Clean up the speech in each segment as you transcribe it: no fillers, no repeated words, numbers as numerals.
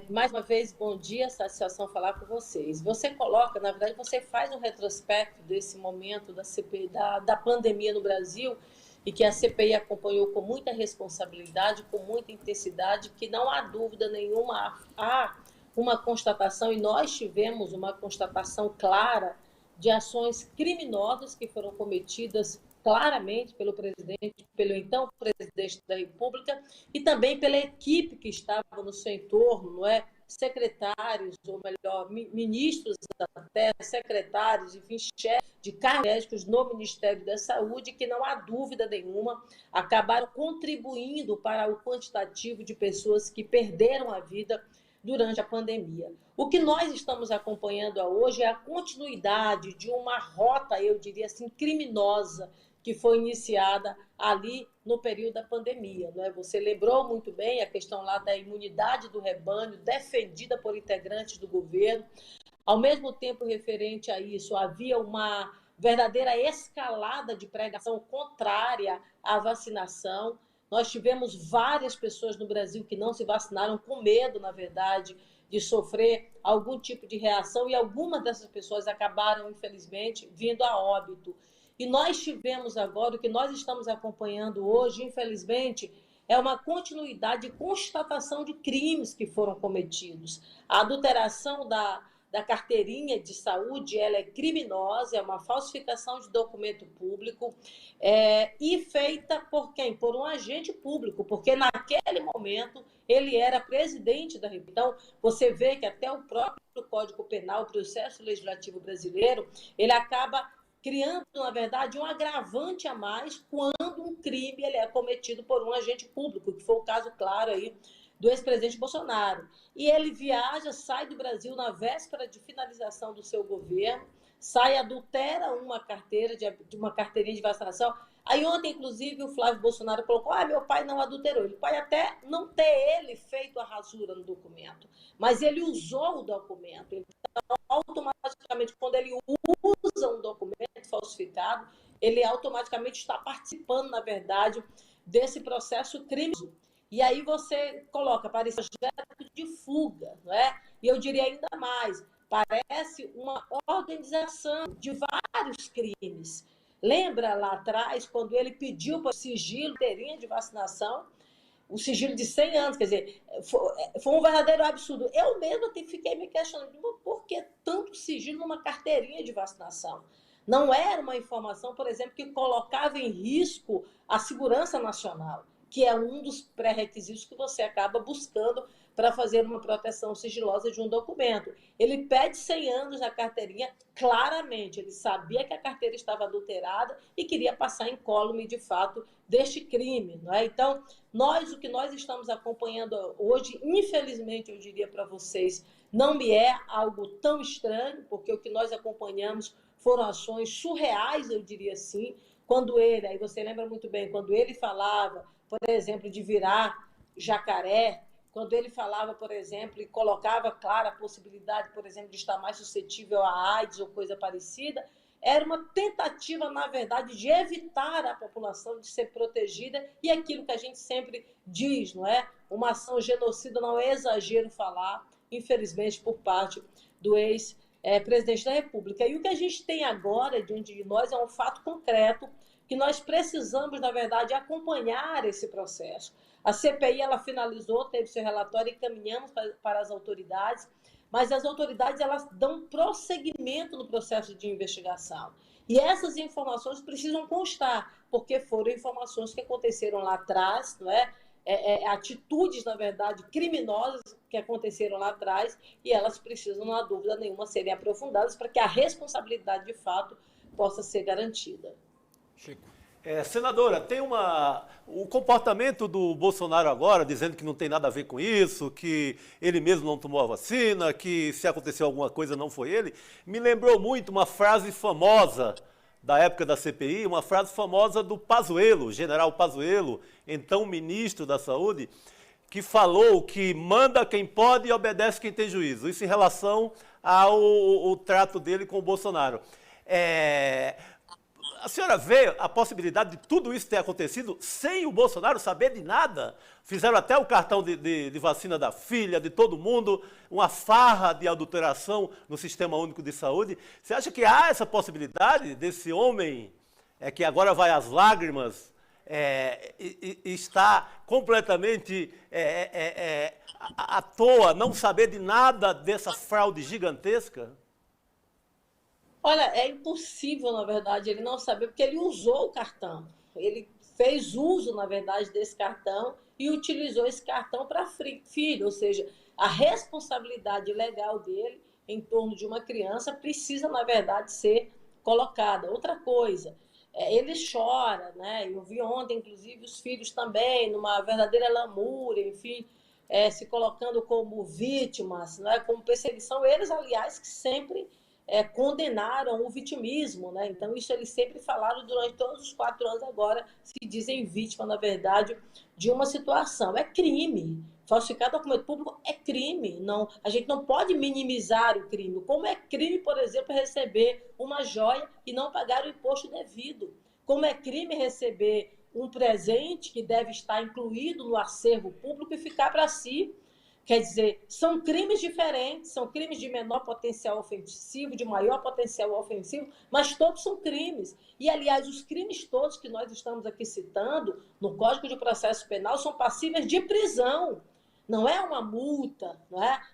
Mais uma vez, bom dia, satisfação falar com vocês. Você coloca, na verdade, você faz um retrospecto desse momento da CPI, da pandemia no Brasil, e que a CPI acompanhou com muita responsabilidade, com muita intensidade, que não há dúvida nenhuma, há uma constatação, e nós tivemos uma constatação clara de ações criminosas que foram cometidas claramente pelo presidente, pelo então presidente da República, e também pela equipe que estava no seu entorno, não é? Secretários, ou melhor, ministros até, secretários, enfim, chefes de cargos médicos no Ministério da Saúde, que não há dúvida nenhuma, acabaram contribuindo para o quantitativo de pessoas que perderam a vida durante a pandemia. O que nós estamos acompanhando hoje é a continuidade de uma rota, eu diria assim, criminosa, que foi iniciada ali no período da pandemia. Não é? Você lembrou muito bem a questão lá da imunidade do rebanho, defendida por integrantes do governo. Ao mesmo tempo, referente a isso, havia uma verdadeira escalada de pregação contrária à vacinação. Nós tivemos várias pessoas no Brasil que não se vacinaram com medo, na verdade, de sofrer algum tipo de reação, e algumas dessas pessoas acabaram, infelizmente, vindo a óbito. E nós tivemos agora, o que nós estamos acompanhando hoje, infelizmente, é uma continuidade de constatação de crimes que foram cometidos. A adulteração da carteirinha de saúde, ela é criminosa, é uma falsificação de documento público, e feita por quem? Por um agente público, porque naquele momento ele era presidente da República. Então, você vê que até o próprio Código Penal, o processo legislativo brasileiro, ele acaba criando, na verdade, um agravante a mais quando um crime ele é cometido por um agente público, que foi o caso claro aí do ex-presidente Bolsonaro. E ele viaja, sai do Brasil na véspera de finalização do seu governo, sai, adultera uma carteirinha de vacinação. Aí ontem, inclusive, o Flávio Bolsonaro colocou, meu pai não adulterou. Ele pode até não ter ele feito a rasura no documento, mas ele usou o documento. Então, automaticamente, quando ele usa um documento falsificado, ele automaticamente está participando, na verdade, desse processo criminoso. E aí você coloca, parece projeto de fuga, não é? E eu diria ainda mais, parece uma organização de vários crimes. Lembra lá atrás, quando ele pediu para o sigilo, carteirinha de vacinação, o sigilo de 100 anos, quer dizer, foi um verdadeiro absurdo. Eu mesma fiquei me questionando, por que tanto sigilo numa carteirinha de vacinação? Não era uma informação, por exemplo, que colocava em risco a segurança nacional, que é um dos pré-requisitos que você acaba buscando para fazer uma proteção sigilosa de um documento. Ele pede 100 anos na carteirinha, claramente, ele sabia que a carteira estava adulterada e queria passar incólume, de fato, deste crime. Não é? Então, o que nós estamos acompanhando hoje, infelizmente, eu diria para vocês, não me é algo tão estranho, porque o que nós acompanhamos foram ações surreais, eu diria assim, quando ele, aí você lembra muito bem, quando ele falava, por exemplo, de virar jacaré, quando ele falava, por exemplo, e colocava clara a possibilidade, por exemplo, de estar mais suscetível à AIDS ou coisa parecida, era uma tentativa, na verdade, de evitar a população de ser protegida, e aquilo que a gente sempre diz, não é? Uma ação genocida não é exagero falar, infelizmente, por parte do ex-presidente da República. E o que a gente tem agora diante de nós é um fato concreto, que nós precisamos, na verdade, acompanhar esse processo. A CPI, ela finalizou, teve seu relatório, encaminhamos para as autoridades, mas as autoridades, elas dão prosseguimento no processo de investigação. E essas informações precisam constar, porque foram informações que aconteceram lá atrás, não é? Atitudes, na verdade, criminosas que aconteceram lá atrás, e elas precisam, não há dúvida nenhuma, serem aprofundadas para que a responsabilidade, de fato, possa ser garantida. Chico. Senadora, tem o comportamento do Bolsonaro agora, dizendo que não tem nada a ver com isso, que ele mesmo não tomou a vacina, que se aconteceu alguma coisa não foi ele, me lembrou muito uma frase famosa da época da CPI, uma frase famosa do Pazuello, general Pazuello, então ministro da Saúde, que falou que manda quem pode e obedece quem tem juízo. Isso em relação ao trato dele com o Bolsonaro. A senhora vê a possibilidade de tudo isso ter acontecido sem o Bolsonaro saber de nada? Fizeram até o cartão de vacina da filha, de todo mundo, uma farra de adulteração no Sistema Único de Saúde. Você acha que há essa possibilidade desse homem que agora vai às lágrimas e está completamente à toa, não saber de nada dessa fraude gigantesca? Olha, é impossível, na verdade, ele não saber, porque ele usou o cartão. Ele fez uso, na verdade, desse cartão e utilizou esse cartão para filho, ou seja, a responsabilidade legal dele em torno de uma criança precisa, na verdade, ser colocada. Outra coisa, ele chora, né? Eu vi ontem, inclusive, os filhos também, numa verdadeira lamúria, enfim, se colocando como vítimas, né? Como perseguição. Eles, aliás, que sempre condenaram o vitimismo, né? Então, isso eles sempre falaram durante todos os 4 anos, agora se dizem vítima, na verdade, de uma situação. É crime. Falsificar documento público é crime. Não, a gente não pode minimizar o crime. Como é crime, por exemplo, receber uma joia e não pagar o imposto devido. Como é crime receber um presente que deve estar incluído no acervo público e ficar para si. Quer dizer, são crimes diferentes, são crimes de menor potencial ofensivo, de maior potencial ofensivo, mas todos são crimes. E, aliás, os crimes todos que nós estamos aqui citando no Código de Processo Penal são passíveis de prisão. Não é uma multa,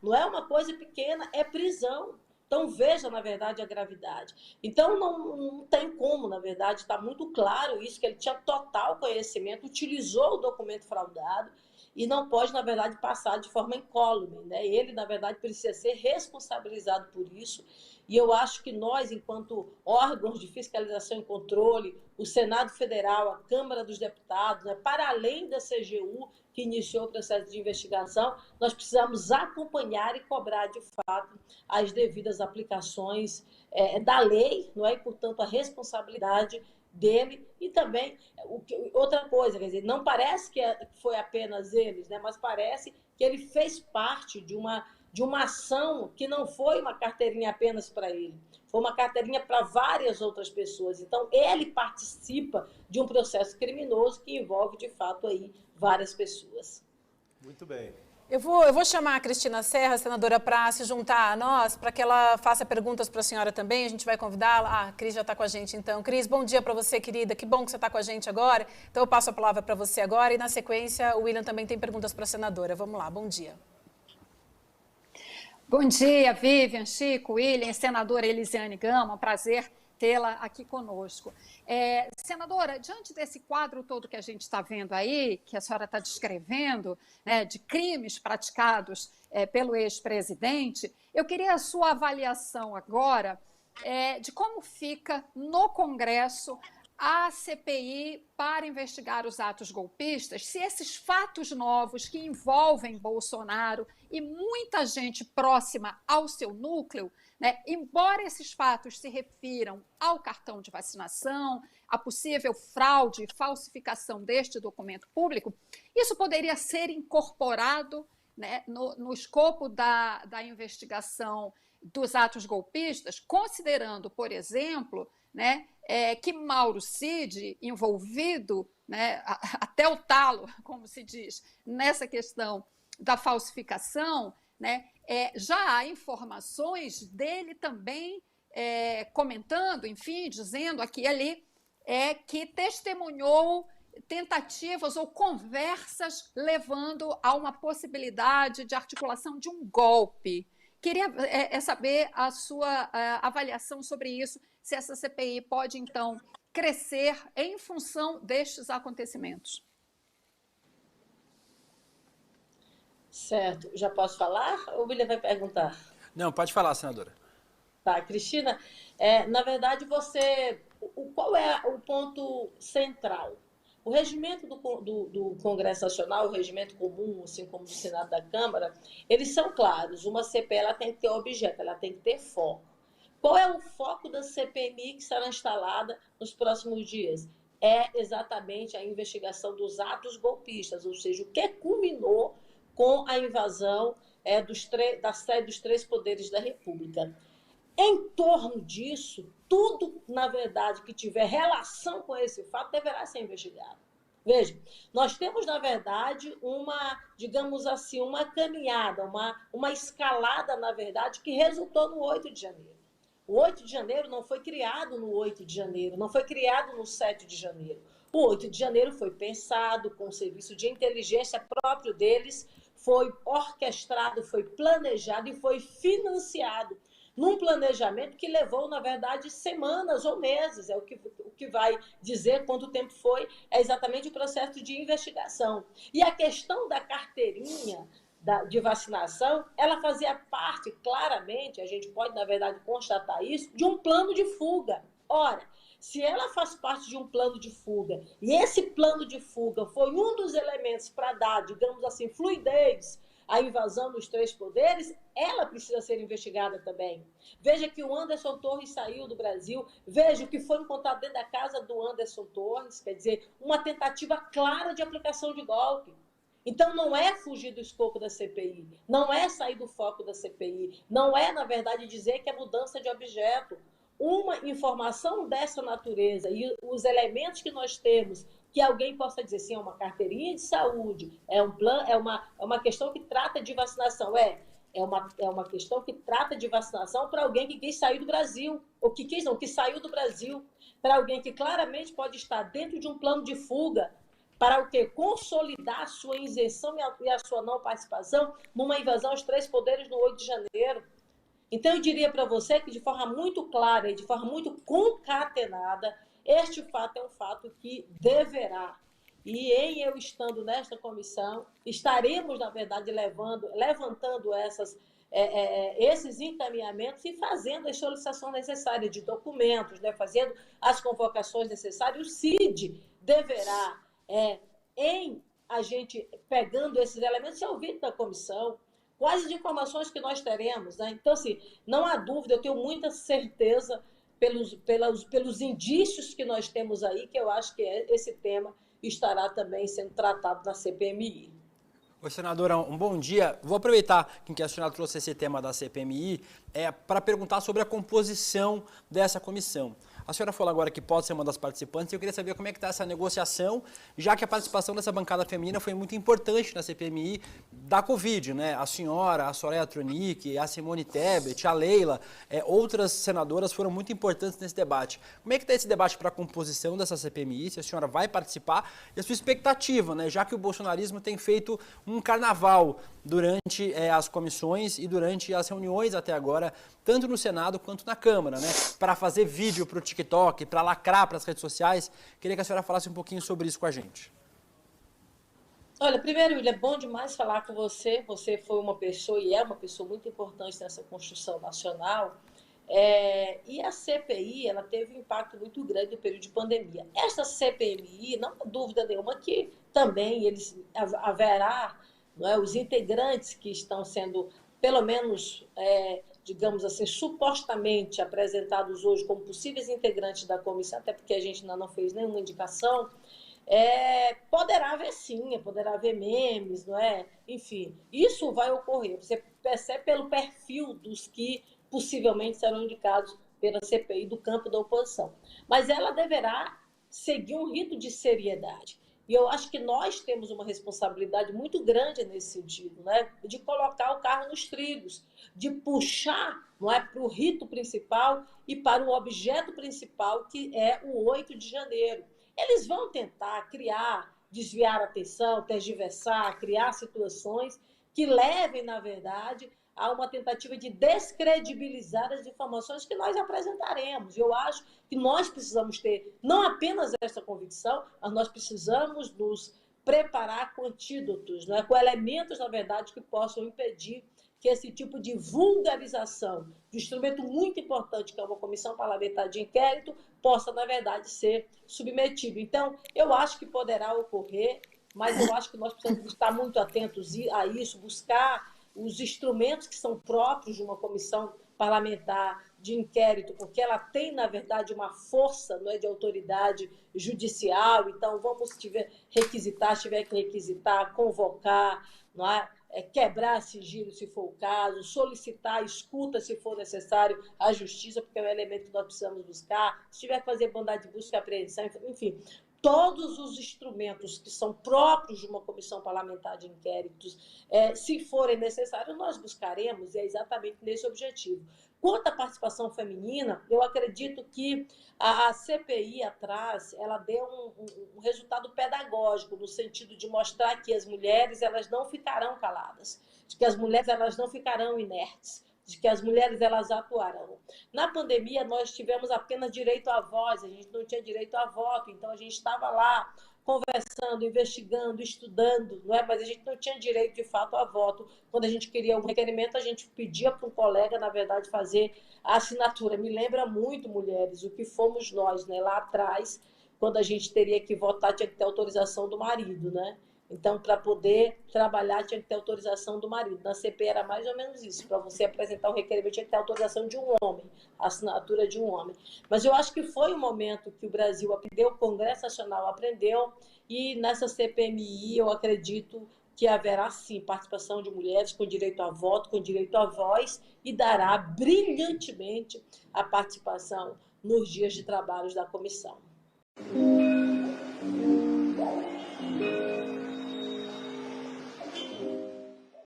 não é uma coisa pequena, é prisão. Então, veja, na verdade, a gravidade. Então, não tem como, na verdade, está muito claro isso, que ele tinha total conhecimento, utilizou o documento fraudado, e não pode, na verdade, passar de forma incólume, né? Ele, na verdade, precisa ser responsabilizado por isso. E eu acho que nós, enquanto órgãos de fiscalização e controle, o Senado Federal, a Câmara dos Deputados, né, para além da CGU, que iniciou o processo de investigação, nós precisamos acompanhar e cobrar, de fato, as devidas aplicações da lei, não é? E, portanto, a responsabilidade dele e também outra coisa, quer dizer, não parece que foi apenas eles, né, mas parece que ele fez parte de uma ação que não foi uma carteirinha apenas para ele, foi uma carteirinha para várias outras pessoas. Então, ele participa de um processo criminoso que envolve, de fato, aí várias pessoas. Muito bem. Eu vou chamar a Cristina Serra, senadora, para se juntar a nós, para que ela faça perguntas para a senhora também. A gente vai convidá-la. Ah, a Cris já está com a gente, então. Cris, bom dia para você, querida. Que bom que você está com a gente agora. Então, eu passo a palavra para você agora. E, na sequência, o William também tem perguntas para a senadora. Vamos lá, bom dia. Bom dia, Vivian, Chico, William, senadora Elisiane Gama. Prazer tê-la aqui conosco. Senadora, diante desse quadro todo que a gente está vendo aí, que a senhora está descrevendo, né, de crimes praticados pelo ex-presidente, eu queria a sua avaliação agora de como fica no Congresso a CPI para investigar os atos golpistas, se esses fatos novos que envolvem Bolsonaro e muita gente próxima ao seu núcleo, né, embora esses fatos se refiram ao cartão de vacinação, a possível fraude e falsificação deste documento público, isso poderia ser incorporado, né, no escopo da investigação dos atos golpistas, considerando, por exemplo, né, que Mauro Cid, envolvido, né, até o talo, como se diz, nessa questão da falsificação, né, já há informações dele também comentando, enfim, dizendo aqui e ali, que testemunhou tentativas ou conversas levando a uma possibilidade de articulação de um golpe. Queria saber a sua avaliação sobre isso, se essa CPI pode, então, crescer em função destes acontecimentos. Certo. Já posso falar ou o William vai perguntar? Não, pode falar, senadora. Tá, Cristina, na verdade, qual é o ponto central? O regimento do Congresso Nacional, o regimento comum, assim como do Senado da Câmara, eles são claros. Uma CPI ela tem que ter objeto, ela tem que ter foco. Qual é o foco da CPMI que será instalada nos próximos dias? É exatamente a investigação dos atos golpistas, ou seja, o que culminou com a invasão da sede dos 3 poderes da República. Em torno disso, tudo, na verdade, que tiver relação com esse fato deverá ser investigado. Veja, nós temos, na verdade, digamos assim, uma caminhada, uma escalada, na verdade, que resultou no 8 de janeiro. O 8 de janeiro não foi criado no 8 de janeiro, não foi criado no 7 de janeiro. O 8 de janeiro foi pensado com o serviço de inteligência próprio deles, foi orquestrado, foi planejado e foi financiado num planejamento que levou, na verdade, semanas ou meses, é o que vai dizer quanto tempo foi, é exatamente o processo de investigação. E a questão da carteirinha de vacinação, ela fazia parte, claramente, a gente pode, na verdade, constatar isso, de um plano de fuga. Ora, se ela faz parte de um plano de fuga, e esse plano de fuga foi um dos elementos para dar, digamos assim, fluidez à invasão dos três poderes, ela precisa ser investigada também. Veja que o Anderson Torres saiu do Brasil, veja o que foi encontrado dentro da casa do Anderson Torres, quer dizer, uma tentativa clara de aplicação de golpe. Então, não é fugir do escopo da CPI, não é sair do foco da CPI, não é, na verdade, dizer que é mudança de objeto. Uma informação dessa natureza e os elementos que nós temos, que alguém possa dizer assim, é uma carteirinha de saúde, é uma questão que trata de vacinação, é uma questão que trata de vacinação para alguém que quis sair do Brasil, ou que saiu do Brasil, para alguém que claramente pode estar dentro de um plano de fuga, para o quê? Consolidar a sua isenção e a sua não participação numa invasão aos três poderes no 8 de janeiro. Então, eu diria para você que, de forma muito clara e de forma muito concatenada, este fato é um fato que deverá. E em eu estando nesta comissão, estaremos, na verdade, levantando esses encaminhamentos e fazendo as solicitações necessárias de documentos, né? Fazendo as convocações necessárias. O CID deverá, em a gente pegando esses elementos, ser ouvido da comissão. Quais as informações que nós teremos, né? Então, assim, não há dúvida, eu tenho muita certeza pelos indícios que nós temos aí, que eu acho que esse tema estará também sendo tratado na CPMI. Oi, senadora, um bom dia. Vou aproveitar que a senhora trouxe esse tema da CPMI para perguntar sobre a composição dessa comissão. A senhora falou agora que pode ser uma das participantes e eu queria saber como é que está essa negociação, já que a participação dessa bancada feminina foi muito importante na CPMI da Covid, né? A senhora, a Soraya Tronic, a Simone Tebet, a Leila, outras senadoras foram muito importantes nesse debate. Como é que está esse debate para a composição dessa CPMI, se a senhora vai participar e a sua expectativa, né? Já que o bolsonarismo tem feito um carnaval durante as comissões e durante as reuniões até agora, tanto no Senado quanto na Câmara, né? Para fazer vídeo para o TikTok, para lacrar para as redes sociais. Queria que a senhora falasse um pouquinho sobre isso com a gente. Olha, primeiro, William, é bom demais falar com você. Você foi uma pessoa e é uma pessoa muito importante nessa construção nacional. E a CPI, ela teve um impacto muito grande no período de pandemia. Esta CPMI, não há dúvida nenhuma que também haverá, não é, os integrantes que estão sendo, pelo menos, digamos assim, supostamente apresentados hoje como possíveis integrantes da comissão, até porque a gente ainda não fez nenhuma indicação, poderá haver sim, poderá haver memes, não é? Enfim, isso vai ocorrer. Você percebe pelo perfil dos que possivelmente serão indicados pela CPI do campo da oposição. Mas ela deverá seguir um rito de seriedade. E eu acho que nós temos uma responsabilidade muito grande nesse sentido, né? De colocar o carro nos trilhos, de puxar, não é, para o rito principal e para o objeto principal, que é o 8 de janeiro. Eles vão tentar desviar a atenção, tergiversar, criar situações que levem, na verdade, a uma tentativa de descredibilizar as informações que nós apresentaremos. Eu acho que nós precisamos ter não apenas essa convicção, mas nós precisamos nos preparar com antídotos, né? Com elementos, na verdade, que possam impedir que esse tipo de vulgarização de um instrumento muito importante, que é uma comissão parlamentar de inquérito, possa, na verdade, ser submetido. Então, eu acho que poderá ocorrer, mas eu acho que nós precisamos estar muito atentos a isso, buscar os instrumentos que são próprios de uma comissão parlamentar de inquérito, porque ela tem, na verdade, uma força, não é, de autoridade judicial. Então, vamos requisitar, se tiver que requisitar, convocar, não é? quebrar sigilo, se for o caso, solicitar escuta, se for necessário, à justiça, porque é um elemento que nós precisamos buscar, se tiver que fazer bondade de busca e apreensão, enfim, todos os instrumentos que são próprios de uma comissão parlamentar de inquéritos, se forem necessários, nós buscaremos, e é exatamente nesse objetivo. Quanto à participação feminina, eu acredito que a CPI atrás, ela deu um resultado pedagógico, no sentido de mostrar que as mulheres elas não ficarão caladas, de que as mulheres elas não ficarão inertes, de que as mulheres elas atuarão. Na pandemia, nós tivemos apenas direito à voz, a gente não tinha direito a voto, então a gente estava lá conversando, investigando, estudando, não é? Mas a gente não tinha direito, de fato, a voto. Quando a gente queria um requerimento, a gente pedia para um colega, na verdade, fazer a assinatura. Me lembra muito, mulheres, o que fomos nós, né? Lá atrás, quando a gente teria que votar, tinha que ter autorização do marido, né? Então, para poder trabalhar, tinha que ter autorização do marido. Na CPI era mais ou menos isso. Para você apresentar um requerimento, tinha que ter autorização de um homem, a assinatura de um homem. Mas eu acho que foi um momento que o Brasil aprendeu, o Congresso Nacional aprendeu, e nessa CPMI eu acredito que haverá, sim, participação de mulheres com direito a voto, com direito à voz, e dará brilhantemente a participação nos dias de trabalho da comissão.